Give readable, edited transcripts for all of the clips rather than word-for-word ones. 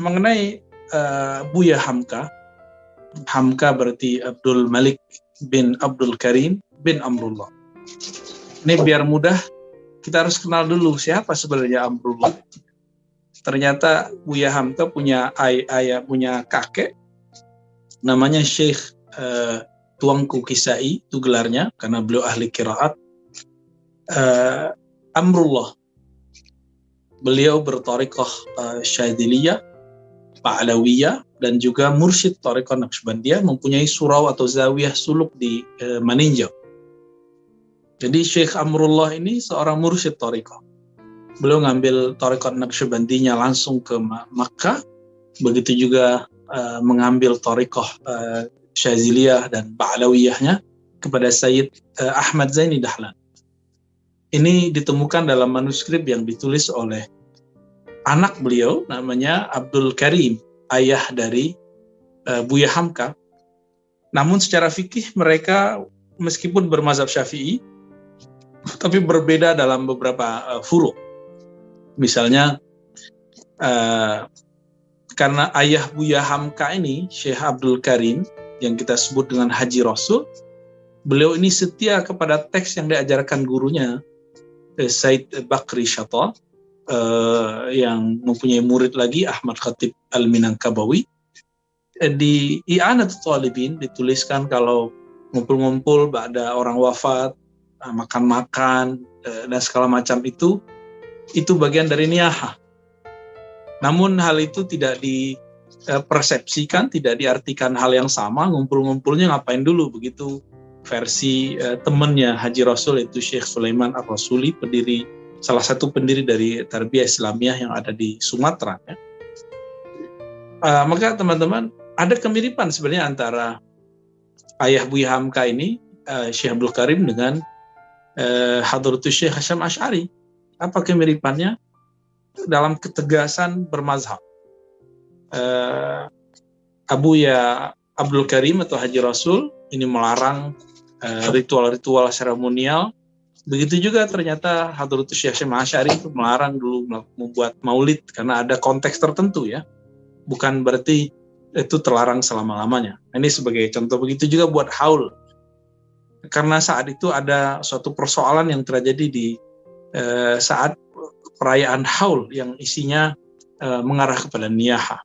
mengenai Buya Hamka. Hamka berarti Abdul Malik bin Abdul Karim bin Amrullah. Ini biar mudah, kita harus kenal dulu siapa sebenarnya Amrullah. Ternyata Buya Hamka punya ayah, punya kakek namanya Syekh Tuanku Kisai, itu gelarnya karena beliau ahli qiraat. Amrullah, beliau berthariqah Syadziliyah, Pa'lawiyah, dan juga mursyid thariqah Naqsyabandiyah, mempunyai surau atau zawiyah suluk di Maninjau. Jadi Syekh Amrullah ini seorang mursyid thariqah. Beliau ngambil thariqah Naqsyabandiyahnya langsung ke Makkah, begitu juga mengambil thariqah Syadziliyah dan Pa'lawiyahnya kepada Sayyid Ahmad Zaini Dahlan. Ini ditemukan dalam manuskrip yang ditulis oleh anak beliau, namanya Abdul Karim, ayah dari Buya Hamka. Namun secara fikih mereka meskipun bermazhab Syafi'i, tapi berbeda dalam beberapa furu'. Misalnya karena ayah Buya Hamka ini, Syekh Abdul Karim, yang kita sebut dengan Haji Rasul, beliau ini setia kepada teks yang diajarkan gurunya, Said Bakri Syata, yang mempunyai murid lagi, Ahmad Khatib Al-Minangkabawi. Di I'anatul Talibin dituliskan kalau ngumpul-ngumpul, ada orang wafat, makan-makan, dan segala macam itu bagian dari niyahah. Namun hal itu tidak dipersepsikan, tidak diartikan hal yang sama. Ngumpul-ngumpulnya ngapain dulu, begitu versi temannya Haji Rasul, itu Syekh Sulaiman Ar-Rasuli, salah satu pendiri dari Tarbiyah Islamiyah yang ada di Sumatera. Ya. Maka teman-teman, ada kemiripan sebenarnya antara ayah Buya Hamka ini, Syekh Abdul Karim, dengan Hadratus Syekh Hasyim Asy'ari. Apa kemiripannya? Dalam ketegasan bermazhab. Buya Abdul Karim atau Haji Rasul ini melarang ritual-ritual seremonial. Begitu juga ternyata Hadratus Syekh Hasyim Asy'ari itu melarang dulu membuat maulid karena ada konteks tertentu, ya. Bukan berarti itu terlarang selama-lamanya. Ini sebagai contoh. Begitu juga buat haul. Karena saat itu ada suatu persoalan yang terjadi di saat perayaan haul yang isinya mengarah kepada niyahah.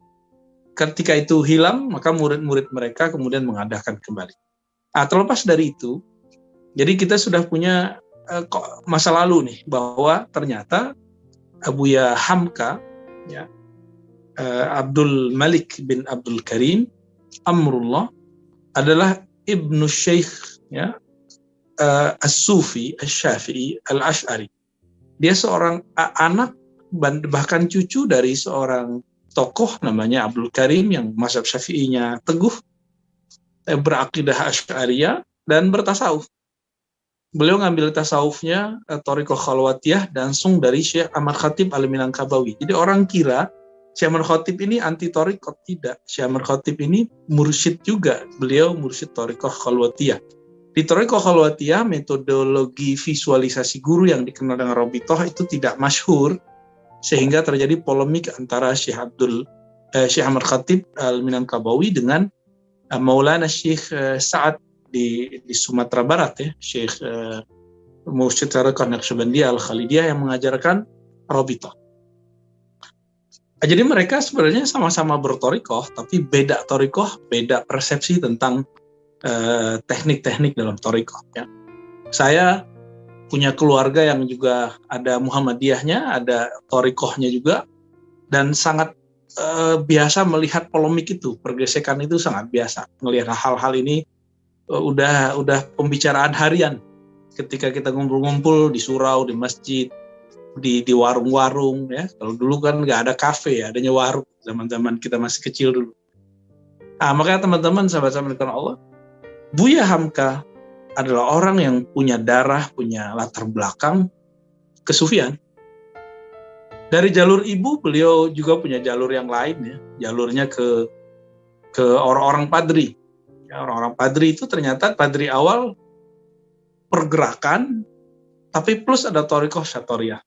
Ketika itu hilang, maka murid-murid mereka kemudian mengadakan kembali. Terlepas dari itu, jadi kita sudah punya masa lalu nih, bahwa ternyata Buya Hamka, ya, Abdul Malik bin Abdul Karim Amrullah adalah ibnu Syekh, ya, As-Sufi Asy-Syafi'i Al-Asy'ari. Dia seorang anak bahkan cucu dari seorang tokoh namanya Abdul Karim yang mazhab Syafi'inya teguh, berakidah Asy'ariyah dan bertasawuf. Beliau ngambil tasawufnya thariqah khalwatiyah langsung dari Syekh Ahmad Khatib Al-Minangkabawi. Jadi orang kira Syekh Ahmad Khatib ini anti thariqah, tidak. Syekh Ahmad Khatib ini mursyid juga. Beliau mursyid thariqah khalwatiyah. Di thariqah khalwatiyah, metodologi visualisasi guru yang dikenal dengan Rabithah itu tidak masyhur, sehingga terjadi polemik antara Syekh Ahmad Khatib Al-Minangkabawi dengan Maulana Syekh Sa'ad di Sumatera Barat, ya, Syekh mursyid thariqah Naqsyabandiyah Al-Khalidiyah yang mengajarkan Rabithah. Jadi mereka sebenarnya sama-sama berthariqah, tapi beda thariqah, beda persepsi tentang teknik-teknik dalam thariqah, ya. Saya punya keluarga yang juga ada Muhammadiyahnya, ada thariqahnya juga, dan sangat biasa melihat polemik itu, pergesekan itu sangat biasa. Melihat hal-hal ini udah pembicaraan harian ketika kita ngumpul-ngumpul di surau, di masjid, di warung-warung, ya. Kalau dulu kan nggak ada kafe, ya, adanya warung zaman-zaman kita masih kecil dulu. Maka teman-teman, sahabat-sahabat Allah, Buya Hamka adalah orang yang punya darah, punya latar belakang kesufian. Dari jalur ibu, beliau juga punya jalur yang lain, ya. Jalurnya ke orang-orang padri. Ya, orang-orang padri itu ternyata padri awal pergerakan, tapi plus ada thariqah syatoriyah.